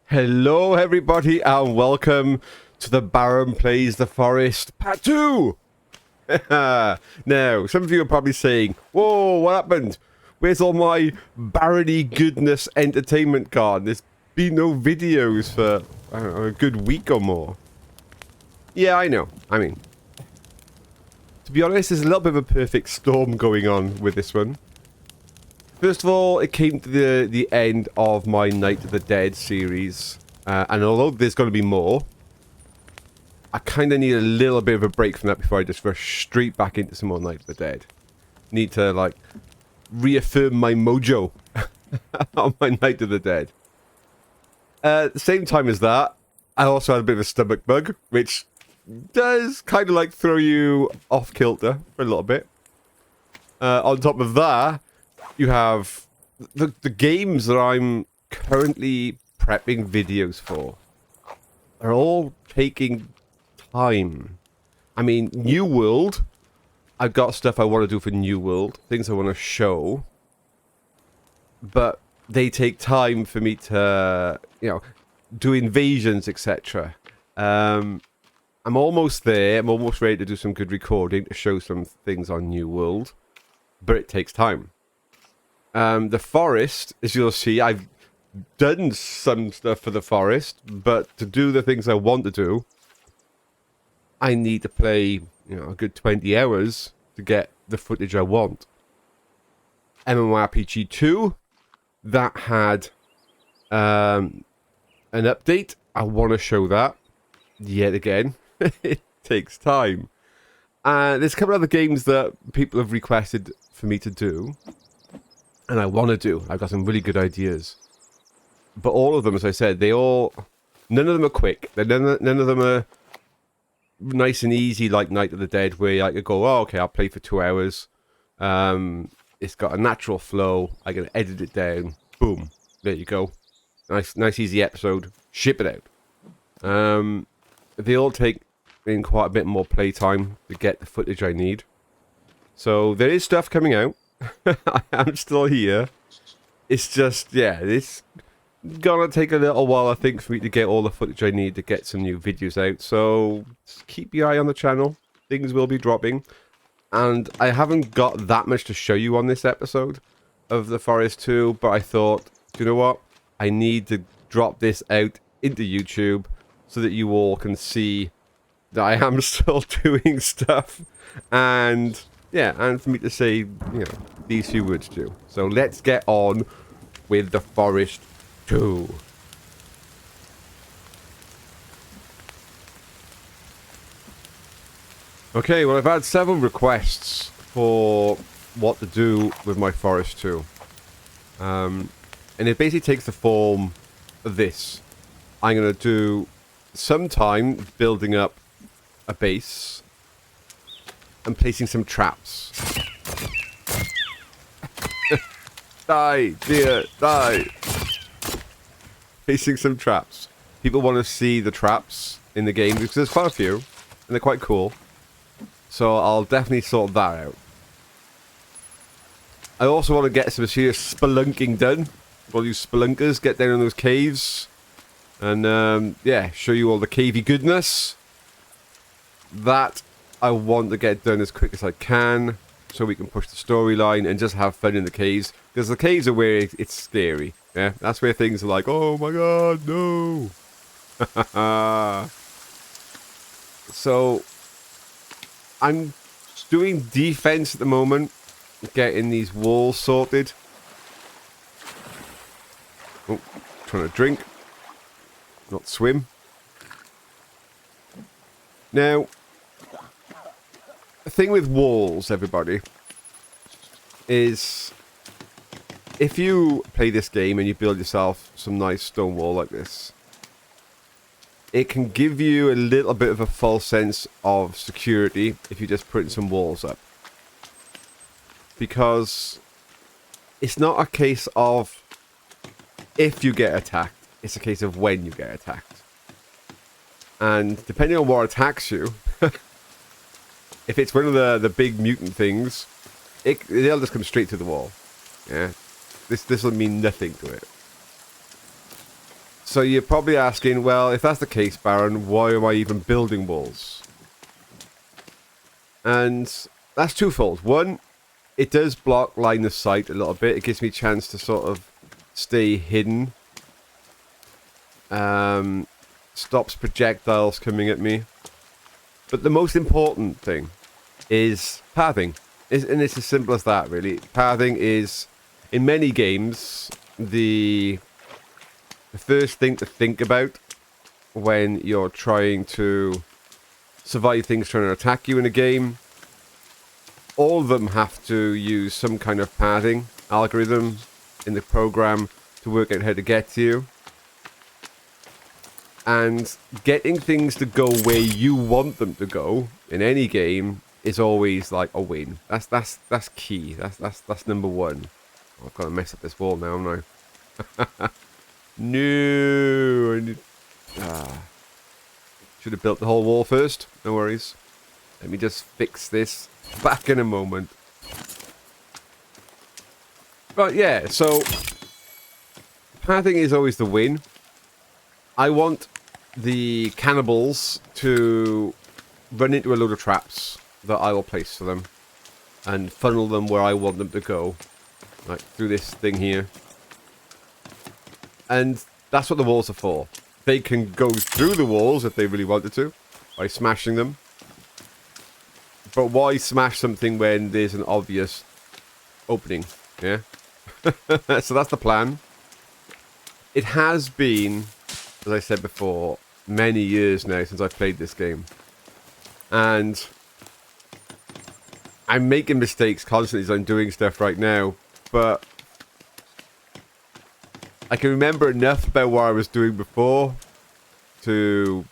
Hello everybody and welcome to the Baron Plays the Forest Part 2! Now, some of you are probably saying, whoa, what happened? Where's all my barony goodness entertainment card? There's been no videos for, I don't know, a good week or more. Yeah, I know. I mean, to be honest, there's a little bit of a perfect storm going on with this one. First of all, it came to the end of my Night of the Dead series. And although there's going to be more, I kind of need a little bit of a break from that before I just rush straight back into some more Night of the Dead. Need to, like, reaffirm my mojo on my Night of the Dead. At the same time as that, I also had a bit of a stomach bug, which does kind of, like, throw you off kilter for a little bit. On top of that, you have the games that I'm currently prepping videos for are all taking time. I mean, New World, I've got stuff I want to do for New World, things I want to show, but they take time for me to, you know, do invasions, etc. I'm almost there. I'm almost ready to do some good recording to show some things on New World, but it takes time. The forest, as you'll see, I've done some stuff for the forest, but to do the things I want to do, I need to play, a good 20 hours to get the footage I want. MMORPG 2, that had an update. I want to show that yet again. It takes time. There's a couple of other games that people have requested for me to do. And I want to do. I've got some really good ideas. But all of them, as I said, none of them are quick. None of them are nice and easy like Night of the Dead, where I could go, oh, okay, I'll play for 2 hours. It's got a natural flow. I can edit it down. Boom. There you go. Nice easy episode. Ship it out. They all take in quite a bit more playtime to get the footage I need. So there is stuff coming out. I am still here. It's just, yeah, it's gonna take a little while, I think, for me to get all the footage I need to get some new videos out. So keep your eye on the channel. Things will be dropping. And I haven't got that much to show you on this episode of The Forest 2, but I thought, you know what? I need to drop this out into YouTube so that you all can see that I am still doing stuff. And yeah, and for me to say, these few words too. So let's get on with The Forest 2. Okay, well, I've had several requests for what to do with my Forest 2. And it basically takes the form of this. I'm going to do some time building up a base and placing some traps. Die, dear, die. Placing some traps. People want to see the traps in the game because there's quite a few, and they're quite cool. So I'll definitely sort that out. I also want to get some serious spelunking done. All you spelunkers, get down in those caves. And, yeah, show you all the cavey goodness. That I want to get done as quick as I can, so we can push the storyline and just have fun in the caves. Because the caves are where it's scary. Yeah, that's where things are like, oh my god, no. So, I'm doing defense at the moment, getting these walls sorted. Oh, trying to drink, not swim. Now, the thing with walls, everybody, is if you play this game and you build yourself some nice stone wall like this, it can give you a little bit of a false sense of security if you just put some walls up. Because it's not a case of if you get attacked, it's a case of when you get attacked. And depending on what attacks you, if it's one of the big mutant things, they'll just come straight to the wall. Yeah, this will mean nothing to it. So you're probably asking, well, if that's the case, Baron, why am I even building walls? And that's twofold. One, it does block line of sight a little bit. It gives me a chance to sort of stay hidden. Stops projectiles coming at me. But the most important thing is pathing. And it's as simple as that, really. Pathing is, in many games, the first thing to think about when you're trying to survive things trying to attack you in a game. All of them have to use some kind of pathing algorithm in the program to work out how to get to you. And getting things to go where you want them to go in any game is always like a win. That's key. That's number one. Oh, I've got to mess up this wall now, haven't I? No, I need... Should have built the whole wall first. No worries. Let me just fix this. Back in a moment. But yeah, so pathing is always the win. I want the cannibals to run into a load of traps that I will place for them and funnel them where I want them to go, like through this thing here. And that's what the walls are for. They can go through the walls if they really wanted to by smashing them. But why smash something when there's an obvious opening? Yeah. So that's the plan. It has been, as I said before, many years now since I've played this game. And I'm making mistakes constantly as I'm doing stuff right now. But I can remember enough about what I was doing before to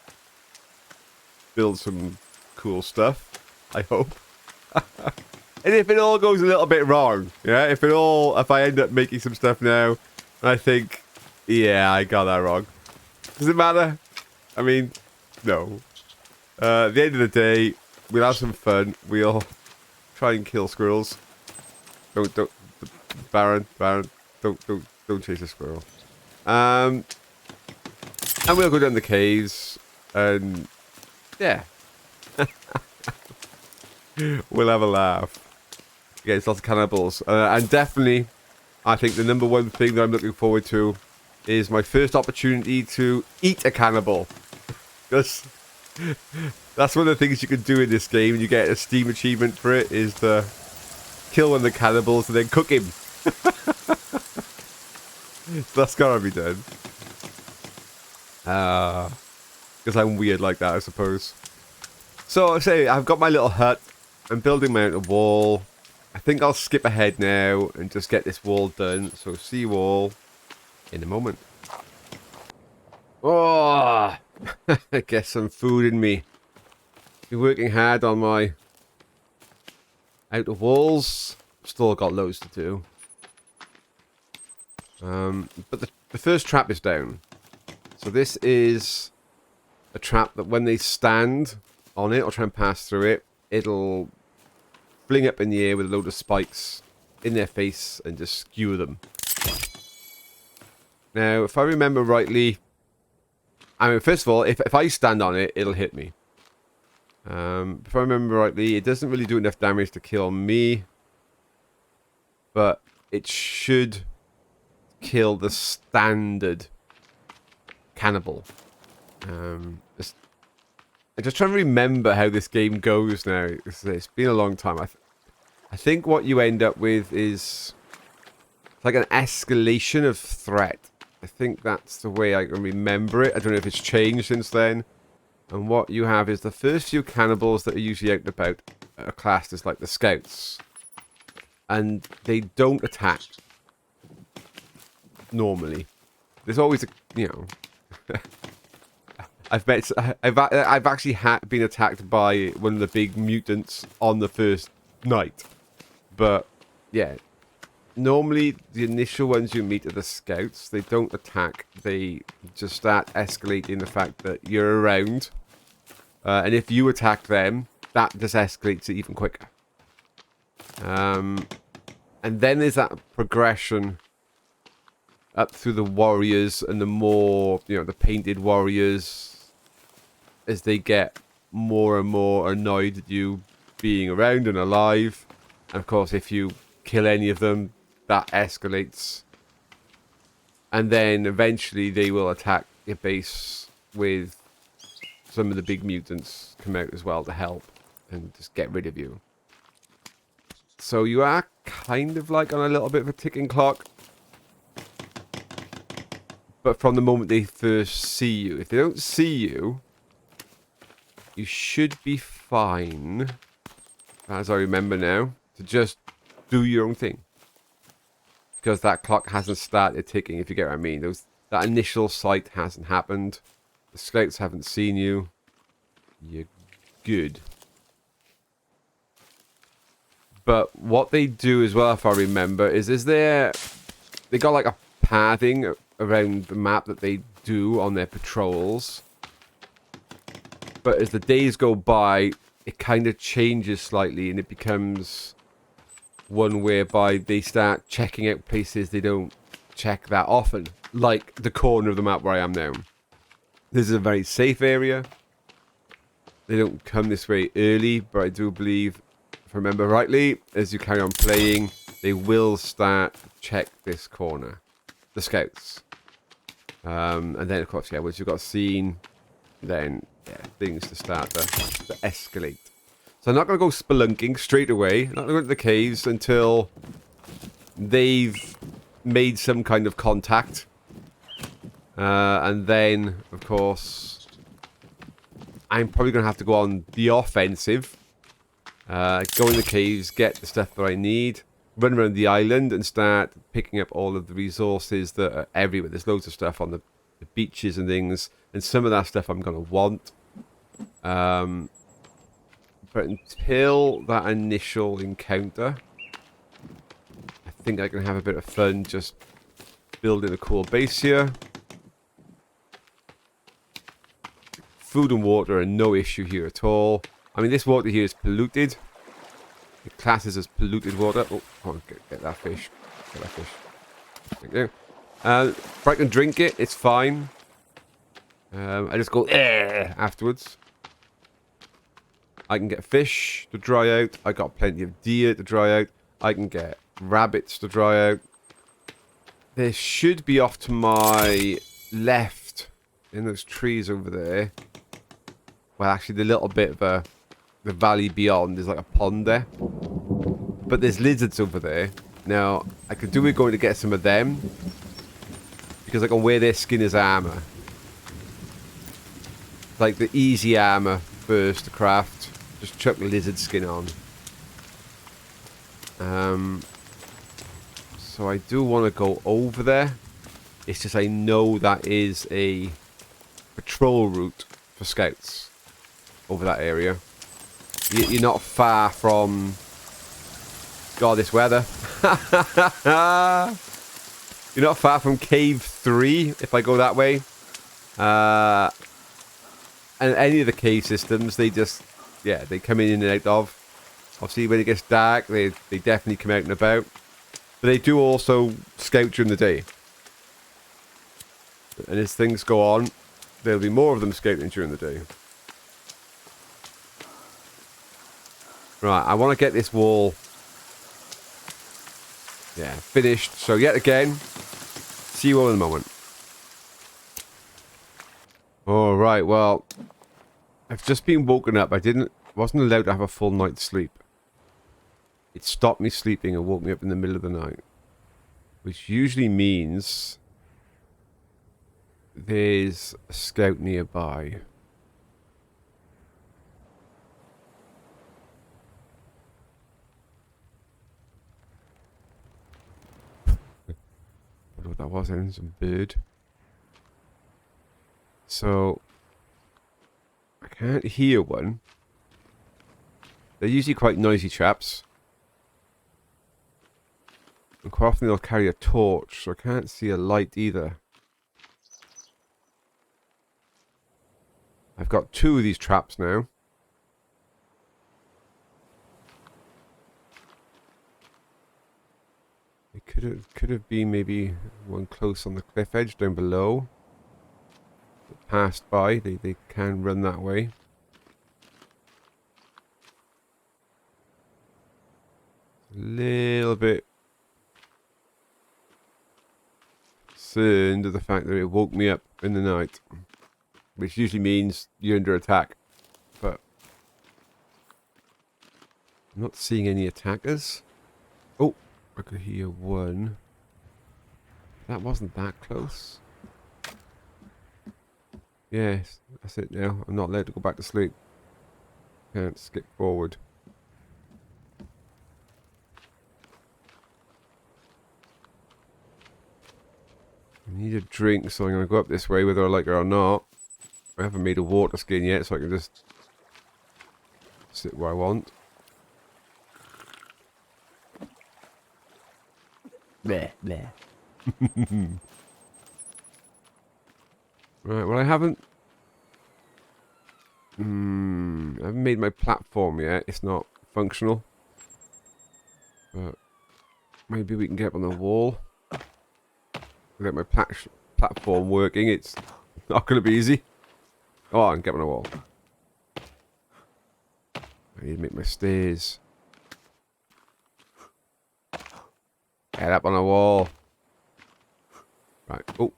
build some cool stuff, I hope. And if it all goes a little bit wrong, yeah, if I end up making some stuff now, and I think, yeah, I got that wrong. Does it matter? I mean, no. At the end of the day, we'll have some fun. We'll try and kill squirrels. Don't, Baron, don't chase a squirrel. And we'll go down the caves, and yeah. We'll have a laugh. Against lots of cannibals. And definitely, I think the number one thing that I'm looking forward to is my first opportunity to eat a cannibal. Because that's one of the things you can do in this game, and you get a Steam achievement for it, is to kill one of the cannibals and then cook him. So that's gotta be done. Because I'm weird like that, I suppose. So, I say, I've got my little hut. I'm building my own wall. I think I'll skip ahead now and just get this wall done. So, see you all in a moment. Oh! Get some food in me. Been working hard on my outer walls. Still got loads to do. But the first trap is down. So this is a trap that when they stand on it or try and pass through it, it'll fling up in the air with a load of spikes in their face and just skewer them. Now, if I remember rightly, I mean, first of all, if I stand on it, it'll hit me. If I remember rightly, it doesn't really do enough damage to kill me, but it should kill the standard cannibal. I'm just trying to remember how this game goes now. It's been a long time. I think what you end up with is like an escalation of threat. I think that's the way I can remember it. I don't know if it's changed since then. And what you have is the first few cannibals that are usually out and about are classed as like the scouts. And they don't attack. Normally. There's always a, you know... I've actually been attacked by one of the big mutants on the first night. But, yeah. Normally, the initial ones you meet are the scouts. They don't attack. They just start escalating the fact that you're around. And if you attack them, that just escalates it even quicker. And then there's that progression up through the warriors and the more, you know, the painted warriors, as they get more and more annoyed at you being around and alive. And of course, if you kill any of them, that escalates. And then eventually they will attack your base with some of the big mutants come out as well to help and just get rid of you. So you are kind of like on a little bit of a ticking clock. But from the moment they first see you, if they don't see you, you should be fine, as I remember now, to just do your own thing. Because that clock hasn't started ticking, if you get what I mean. That initial sight hasn't happened. The scouts haven't seen you. You're good. But what they do as well, if I remember, is they got like a pathing around the map that they do on their patrols. But as the days go by, it kind of changes slightly and it becomes one whereby they start checking out places they don't check that often. Like the corner of the map where I am now. This is a very safe area. They don't come this way early, but I do believe, if I remember rightly, as you carry on playing, they will start to check this corner. The scouts. And then, of course, yeah, once you've got a scene, then, yeah, things to start to escalate. So I'm not going to go spelunking straight away. I'm not going to go into the caves until they've made some kind of contact. And then, of course, I'm probably going to have to go on the offensive. Go in the caves, get the stuff that I need, run around the island and start picking up all of the resources that are everywhere. There's loads of stuff on the beaches and things, and some of that stuff I'm going to want. But until that initial encounter, I think I can have a bit of fun just building a cool base here. Food and water are no issue here at all. I mean, this water here is polluted. It classes as polluted water. Oh, come on, get that fish. Get that fish. Thank you. If I can drink it, it's fine. I just go afterwards. I can get fish to dry out. I got plenty of deer to dry out. I can get rabbits to dry out. There should be off to my left in those trees over there. Well, actually, the little bit of the valley beyond is like a pond there. But there's lizards over there. Now, I could do with going to get some of them. Because I can wear their skin as armor. Like the easy armor first to craft. Just chuck the lizard skin on. So I do want to go over there. It's just I know that is a patrol route for scouts over that area. You're not far from... God, this weather. You're not far from Cave 3, if I go that way. And any of the cave systems, they just... Yeah, they come in and out of. Obviously, when it gets dark, they definitely come out and about. But they do also scout during the day. And as things go on, there'll be more of them scouting during the day. Right, I want to get this wall... Yeah, finished. So yet again, see you all in a moment. Alright, well, I've just been woken up. I wasn't allowed to have a full night's sleep. It stopped me sleeping and woke me up in the middle of the night. Which usually means there's a scout nearby. I don't know what that was then, some bird. So, I can't hear one. They're usually quite noisy chaps. And quite often they'll carry a torch, so I can't see a light either. I've got 2 of these traps now. They could Could have been maybe one close on the cliff edge down below. That passed by. They can run that way. A little bit concerned of the fact that it woke me up in the night, which usually means you're under attack. But I'm not seeing any attackers. Oh, I could hear one. That wasn't that close. Yes, that's it now. I'm not allowed to go back to sleep. Can't skip forward. I need a drink, so I'm going to go up this way whether I like it or not. I haven't made a water skin yet, so I can just sit where I want. Bleh, bleh. Right, well I haven't made my platform yet. It's not functional. But maybe we can get up on the wall. Get my platform working. It's not going to be easy. Oh, I can get on the wall. I need to make my stairs. Get up on the wall. Right. Oh,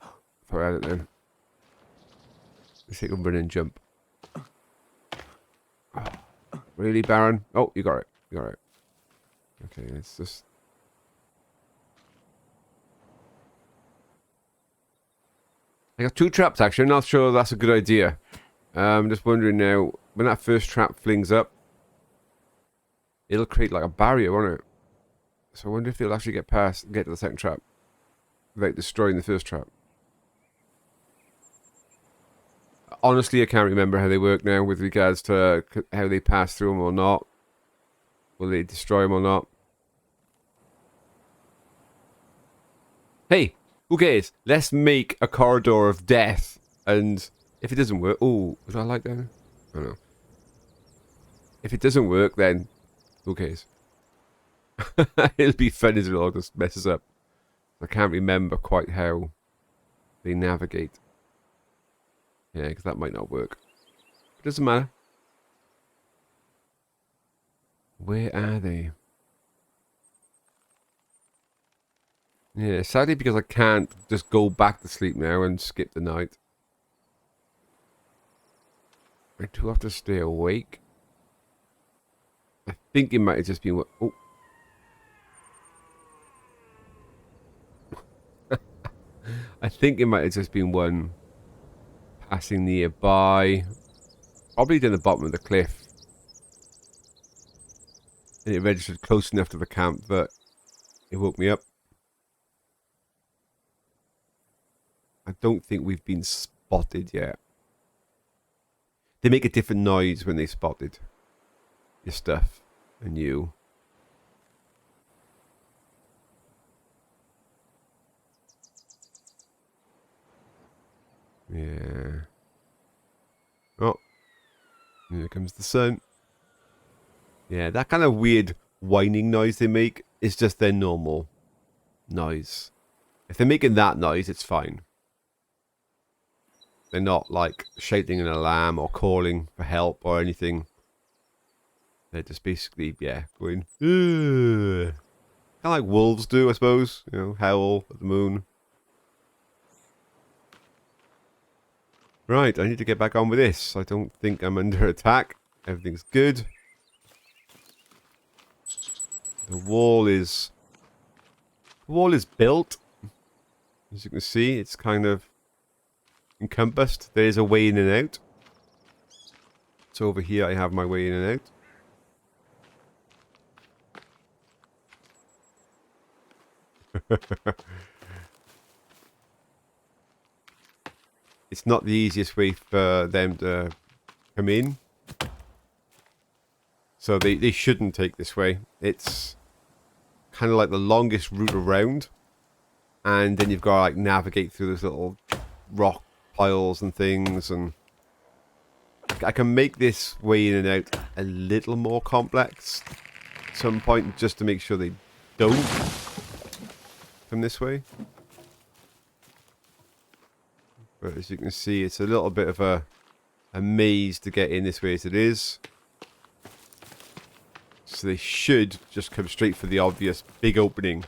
thought I had it then. Let's take a run and jump. Oh, really, Baron? Oh, you got it. You got it. Okay, let's just... I got 2 traps actually. I'm not sure that's a good idea. I'm just wondering now, when that first trap flings up, it'll create like a barrier, won't it? So I wonder if it'll actually get to the second trap without destroying the first trap. Honestly, I can't remember how they work now with regards to how they pass through them or not. Will they destroy them or not? Hey, who cares? Let's make a corridor of death. And if it doesn't work... Oh, was that like that? I don't know. If it doesn't work, then who cares? It'll be fun as it all just messes up. I can't remember quite how they navigate. Yeah, because that might not work. It doesn't matter. Where are they? Yeah, sadly because I can't just go back to sleep now and skip the night. I do have to stay awake. I think it might have just been... Oh. I think it might have just been one passing nearby. Probably down the bottom of the cliff. And it registered close enough to the camp that it woke me up. I don't think we've been spotted yet. They make a different noise when they spotted your stuff and you. Yeah. Oh. Here comes the sun. Yeah, that kind of weird whining noise they make is just their normal noise. If they're making that noise, it's fine. They're not like shouting an alarm or calling for help or anything. They're just basically, yeah, going, ugh. Kind of like wolves do, I suppose. You know, howl at the moon. Right, I need to get back on with this. I don't think I'm under attack. Everything's good. The wall is built. As you can see, it's kind of encompassed. There is a way in and out. So over here I have my way in and out. It's not the easiest way for them to come in. So they shouldn't take this way. It's kind of like the longest route around. And then you've got to like navigate through those little rock piles and things. And I can make this way in and out a little more complex at some point just to make sure they don't. from this way. But as you can see, it's a little bit of a maze to get in this way as it is. So they should just come straight for the obvious big opening.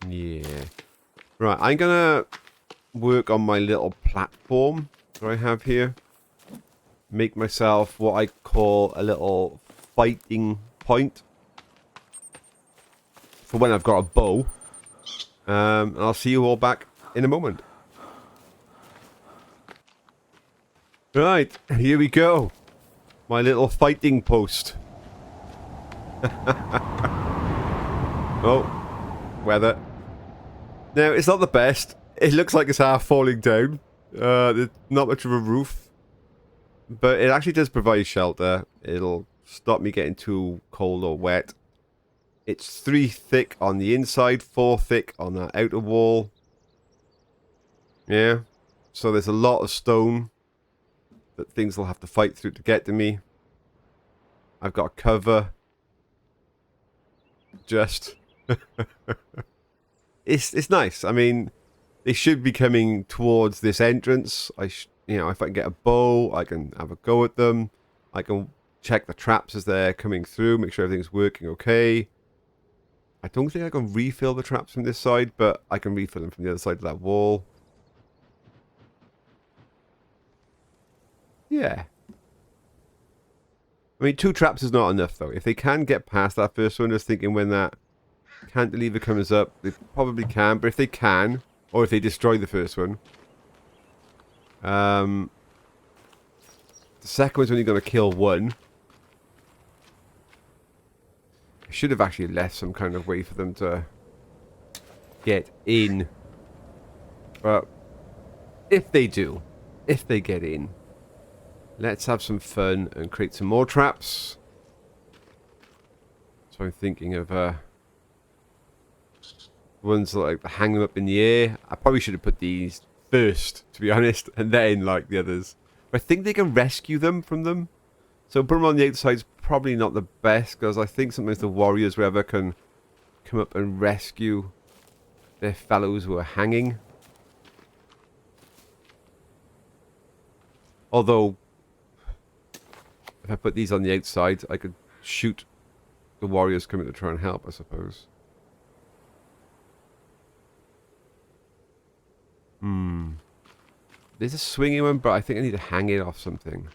Yeah. Right, I'm gonna work on my little platform that I have here. Make myself what I call a little fighting point for when I've got a bow. And I'll see you all back in a moment. Right, here we go. My little fighting post. Oh, weather. Now, it's not the best. It looks like it's half falling down. There's not much of a roof. But it actually does provide shelter. It'll stop me getting too cold or wet. It's 3 thick on the inside, 4 thick on that outer wall. Yeah. So there's a lot of stone that things will have to fight through to get to me. I've got cover. Just... It's nice. I mean, they should be coming towards this entrance. You know, if I can get a bow, I can have a go at them. I can check the traps as they're coming through, make sure everything's working okay. I don't think I can refill the traps from this side, but I can refill them from the other side of that wall. Yeah. I mean, 2 traps is not enough, though. If they can get past that first one, I was thinking when that cantilever comes up, they probably can, but if they can, or if they destroy the first one, the second one's only going to kill 1. I should have actually left some kind of way for them to get in, but if they do, if they get in, let's have some fun and create some more traps. So I'm thinking of ones that like hang them up in the air. I probably should have put these first, to be honest, and then like the others. But I think they can rescue them from them. So put them on the outside is probably not the best, because I think sometimes the warriors, wherever, can come up and rescue their fellows who are hanging. Although, if I put these on the outside, I could shoot the warriors coming to try and help, I suppose. There's a swinging one, but I think I need to hang it off something.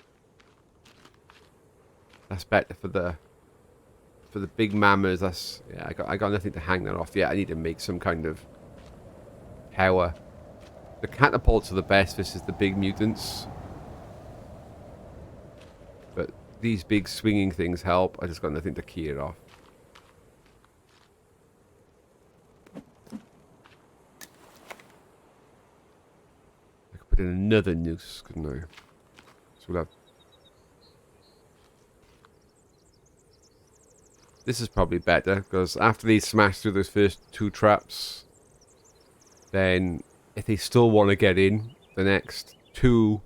That's better for the big mammals. That's, yeah, I got nothing to hang that off yet. I need to make some kind of power. The catapults are the best versus the big mutants, but these big swinging things help. I just got nothing to key it off. In another noose, couldn't I? So we'll have... This is probably better, because after they smash through those first 2 traps, then if they still want to get in, the next 2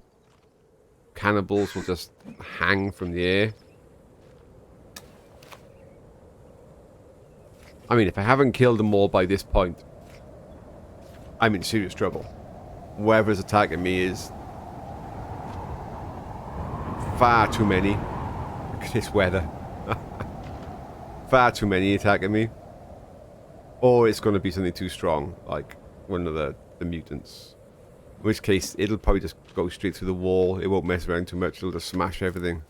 cannibals will just hang from the air. I mean, if I haven't killed them all by this point, I'm in serious trouble. Whoever's attacking me is far too many. Look at this weather. Far too many attacking me. Or it's going to be something too strong, like one of the mutants. In which case, it'll probably just go straight through the wall. It won't mess around too much. It'll just smash everything.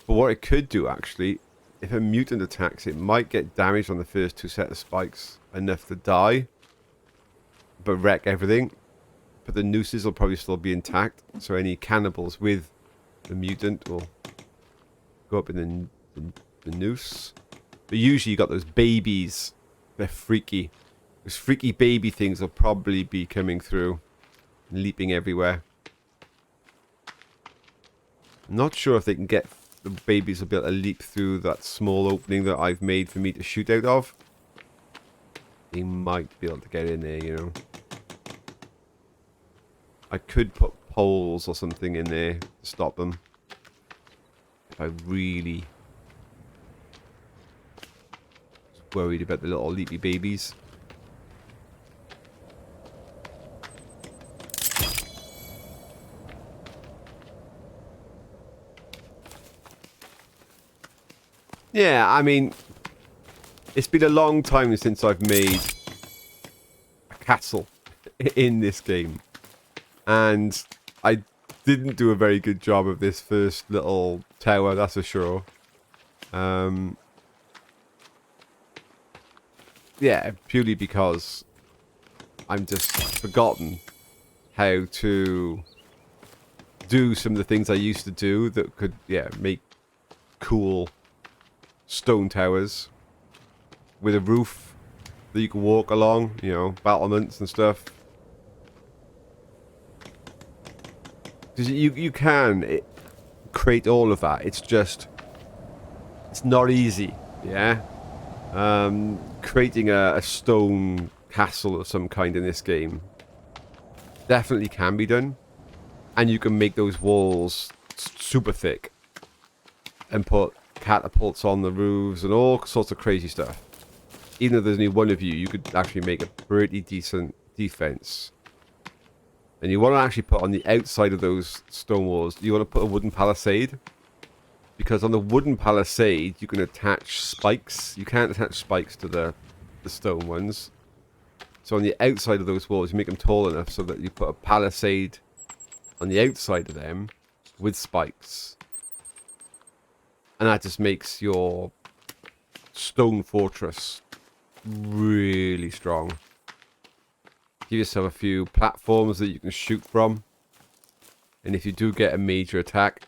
But what it could do, actually, if a mutant attacks, it might get damaged on the first 2 set of spikes, enough to die, but wreck everything. But the nooses will probably still be intact, so any cannibals with the mutant will go up in the noose. But usually you got those babies. They're freaky. Those freaky baby things will probably be coming through, leaping everywhere. I'm not sure if they can get... The babies will be able to leap through that small opening that I've made for me to shoot out of. they might be able to get in there, you know. I could put poles or something in there to stop them. If I really was worried about the little leapy babies. Yeah, I mean, it's been a long time since I've made a castle in this game. And I didn't do a very good job of this first little tower, that's for sure. Yeah, purely because I'm just forgotten how to do some of the things I used to do that could, yeah, make cool stone towers with a roof that you can walk along, you know, battlements and stuff. Because you can create all of that. It's just, it's not easy, yeah? Creating a stone castle of some kind in this game definitely can be done. And you can make those walls super thick and put catapults on the roofs and all sorts of crazy stuff. Even if there's only one of you, you could actually make a pretty decent defense. And you want to actually put on the outside of those stone walls, you want to put a wooden palisade. Because on the wooden palisade, you can attach spikes. You can't attach spikes to the stone ones. So on the outside of those walls, you make them tall enough so that you put a palisade on the outside of them with spikes. And that just makes your stone fortress really strong. Give yourself a few platforms that you can shoot from. And if you do get a major attack,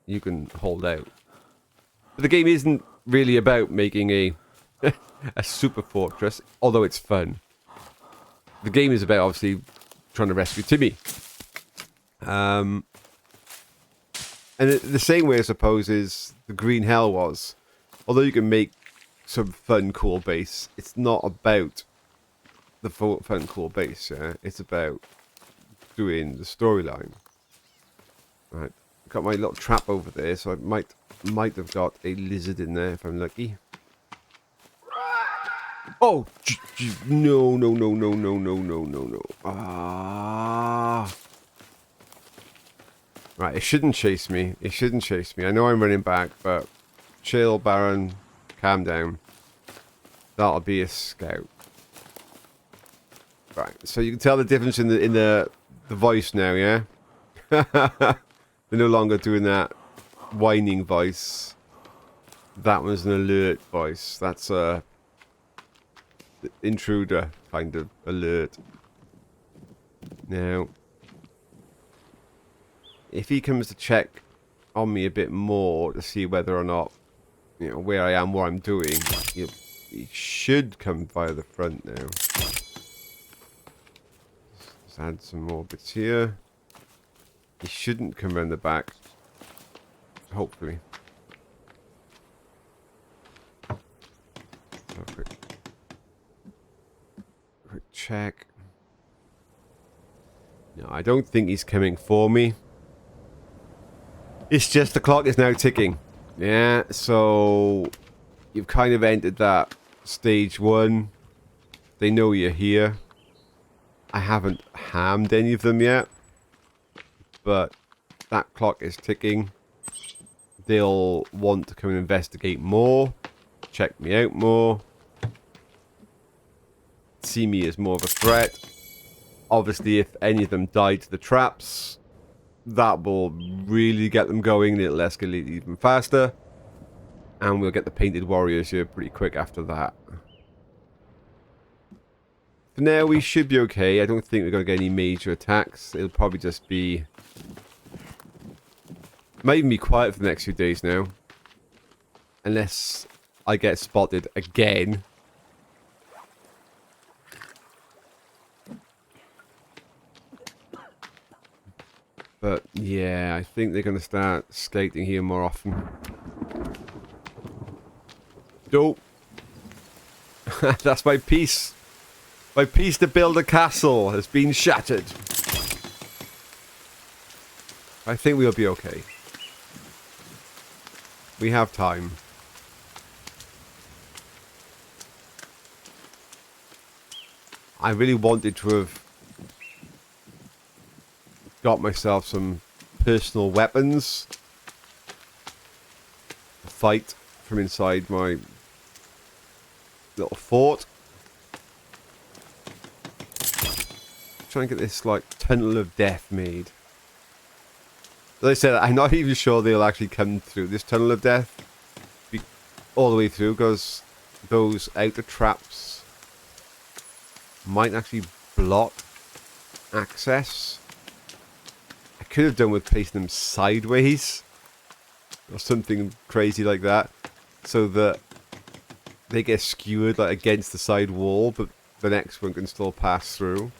you can hold out. But the game isn't really about making a super fortress, although it's fun. The game is about obviously trying to rescue Timmy. And the same way, I suppose, is the Green Hell was. Although you can make some fun, cool base, it's not about the fun, cool base. Yeah? It's about doing the storyline. Right, got my little trap over there, so I might have got a lizard in there if I'm lucky. Oh, no, no, no, no, no, no, no, no, no. Ah. Right, it shouldn't chase me. It shouldn't chase me. I know I'm running back, but chill, Baron. Calm down. That'll be a scout. Right, so you can tell the difference in the voice now, yeah? They're no longer doing that whining voice. That was an alert voice. That's a intruder kind of alert. Now, if he comes to check on me a bit more to see whether or not, you know, where I am, what I'm doing, he should come via the front now. Let's add some more bits here. He shouldn't come around the back. Hopefully. Quick check. No, I don't think he's coming for me. It's just the clock is now ticking. Yeah, so you've kind of entered that stage 1. They know you're here. I haven't hammed any of them yet, but that clock is ticking. They'll want to come and investigate more, check me out more, see me as more of a threat. Obviously, if any of them die to the traps, that will really get them going. It'll escalate even faster. And we'll get the painted warriors here pretty quick after that. For now, we should be okay. I don't think we're going to get any major attacks. It'll probably just be... might even be quiet for the next few days now. Unless I get spotted again. But yeah, I think they're going to start skating here more often. Dope. That's my piece. My piece to build a castle has been shattered. I think we'll be okay. We have time. I really wanted to have got myself some personal weapons to fight from inside my little fort. Trying to get this like tunnel of death made. As I said, I'm not even sure they'll actually come through this tunnel of death all the way through, because those outer traps might actually block access. I could have done with placing them sideways or something crazy like that, so that they get skewered like against the side wall, but the next one can still pass through.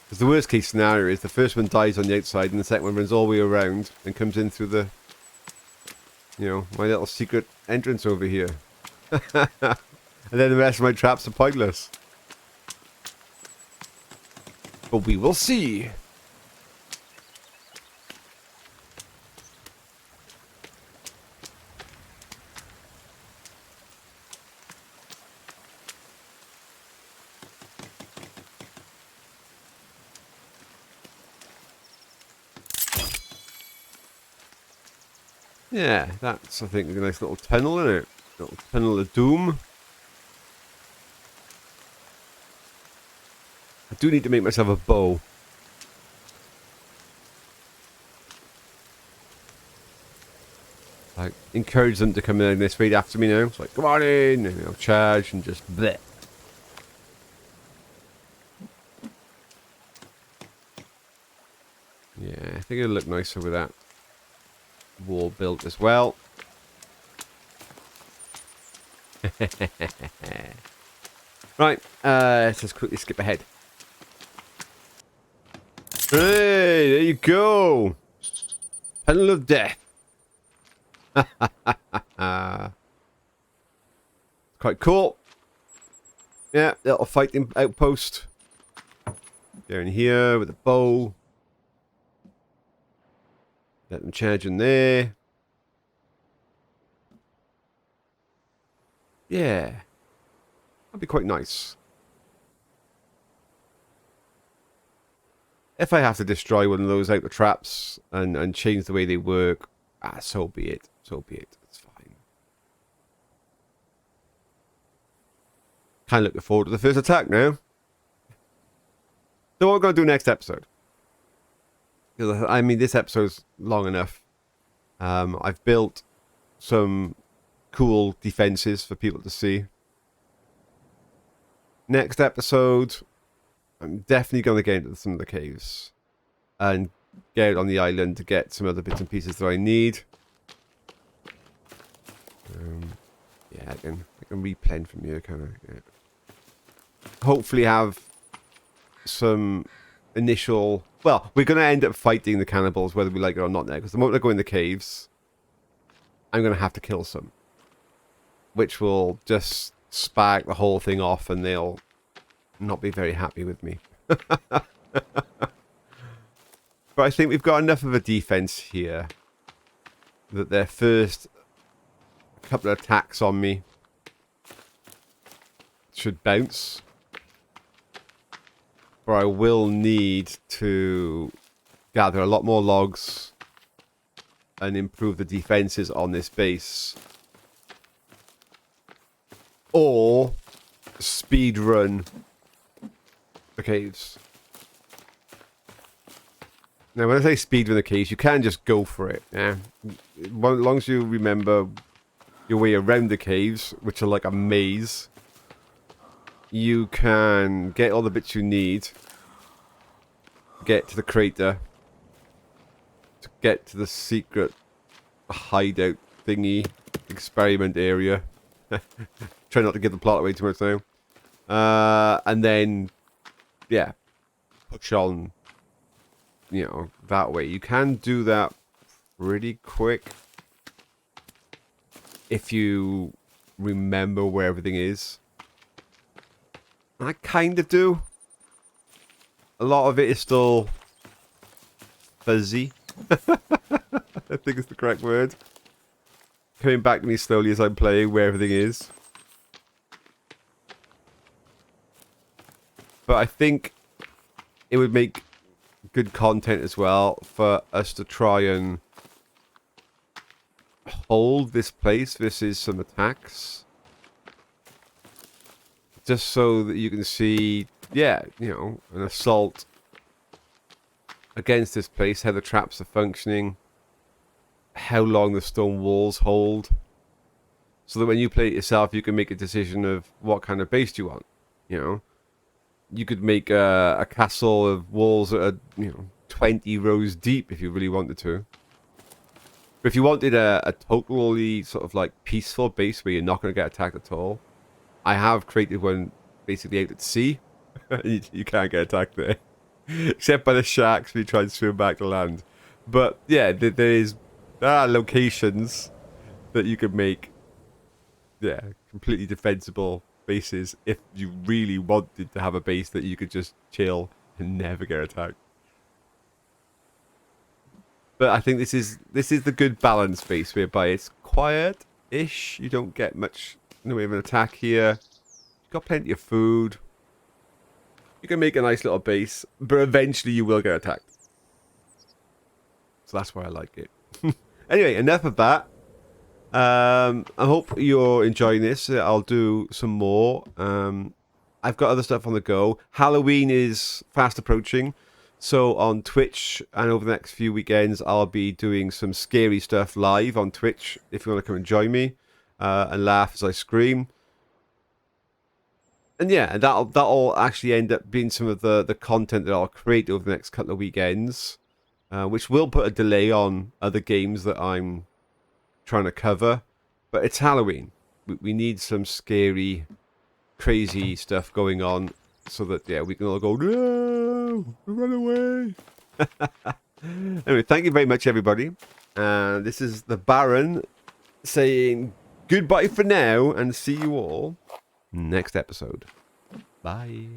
Because the worst case scenario is the first one dies on the outside and the second one runs all the way around and comes in through the, you know, my little secret entrance over here. And then the rest of my traps are pointless. But we will see. Yeah, that's, I think, a nice little tunnel, isn't it? Little tunnel of doom. I do need to make myself a bow. I encourage them to come in this straight after me now. It's like, come on in, and I'll charge and just bleh. Yeah, I think it'll look nicer with that wall built as well. Right, let's just quickly skip ahead. Hey, there you go. Tunnel of Death. Quite cool. Yeah, little fighting outpost. Down here with a bow. Let them charge in there. Yeah. That'd be quite nice. If I have to destroy one of those outer traps and change the way they work, so be it. So be it. It's fine. Kind of looking forward to the first attack now. So what we're going to do next episode. Because, I mean, this episode's long enough. I've built some cool defenses for people to see. Next episode, I'm definitely going to get into some of the caves and get out on the island to get some other bits and pieces that I need. Yeah, I can replan from here, can I? Yeah. Hopefully have some initial... Well, we're going to end up fighting the cannibals, whether we like it or not now, because the moment I go in the caves, I'm going to have to kill some. Which will just spark the whole thing off, and they'll not be very happy with me. But I think we've got enough of a defense here that their first couple of attacks on me should bounce. But I will need to gather a lot more logs and improve the defenses on this base. Or speed run the caves. Now, when I say speed run the caves, you can just go for it. Yeah, as long as you remember your way around the caves, which are like a maze, you can get all the bits you need. Get to the crater. To get to the secret hideout thingy experiment area. Try not to give the plot away too much now. And then, yeah, push on, you know, that way. You can do that pretty quick. if you remember where everything is. I kind of do. A lot of it is still fuzzy. I think it's the correct word. Coming back to me slowly as I'm playing where everything is. But I think it would make good content as well for us to try and hold this place versus some attacks. Just so that you can see, yeah, you know, an assault against this place, how the traps are functioning, how long the stone walls hold, so that when you play it yourself, you can make a decision of what kind of base you want. You know, you could make a castle of walls that are, you know, 20 rows deep if you really wanted to. But if you wanted a totally sort of like peaceful base where you're not going to get attacked at all, I have created one basically out at sea. You can't get attacked there. Except by the sharks when you try and swim back to land. But yeah, there is locations that you could make, yeah, completely defensible bases if you really wanted to have a base that you could just chill and never get attacked. But I think this is the good balance base whereby it's quiet-ish. You don't get much in the way of an attack here. You've got plenty of food. You can make a nice little base, but eventually you will get attacked. So that's why I like it. Anyway, enough of that. I hope you're enjoying this. I'll do some more. I've got other stuff on the go. Halloween is fast approaching. So on Twitch and over the next few weekends, I'll be doing some scary stuff live on Twitch. If you want to come and join me and laugh as I scream. And yeah, that'll actually end up being some of the content that I'll create over the next couple of weekends. Which will put a delay on other games that I'm trying to cover. But it's Halloween. We need some scary, crazy stuff going on so that, yeah, we can all go, no, run away. Anyway, thank you very much, everybody. This is the Baron saying goodbye for now and see you all next episode. Bye.